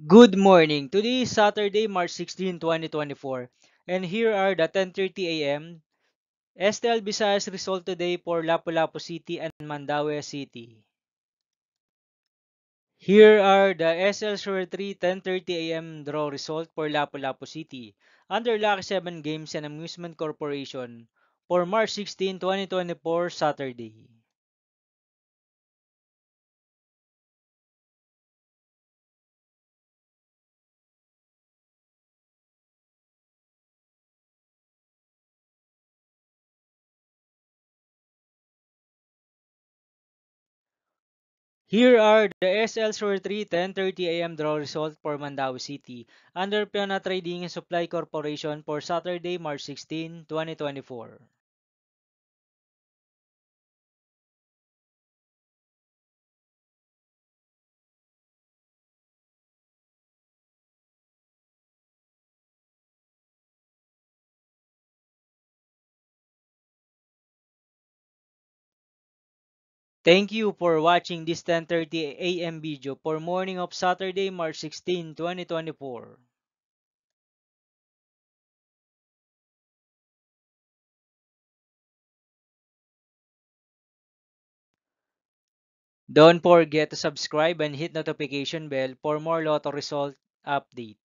Good morning. Today is Saturday, March 16, 2024, and here are the 10:30 a.m. STL Visayas result today for Lapu-Lapu City and Mandaue City. Here are the SL Shore 3 10:30 a.m. draw result for Lapu-Lapu City under Lucky 7 Games and Amusement Corporation for March 16, 2024, Saturday. Here are the SL Shore 3 10:30 a.m. draw result for Mandaue City under Piona Trading and Supply Corporation for Saturday, March 16, 2024. Thank you for watching this 10:30 a.m. video for morning of Saturday, March 16, 2024. Don't forget to subscribe and hit notification bell for more lotto result update.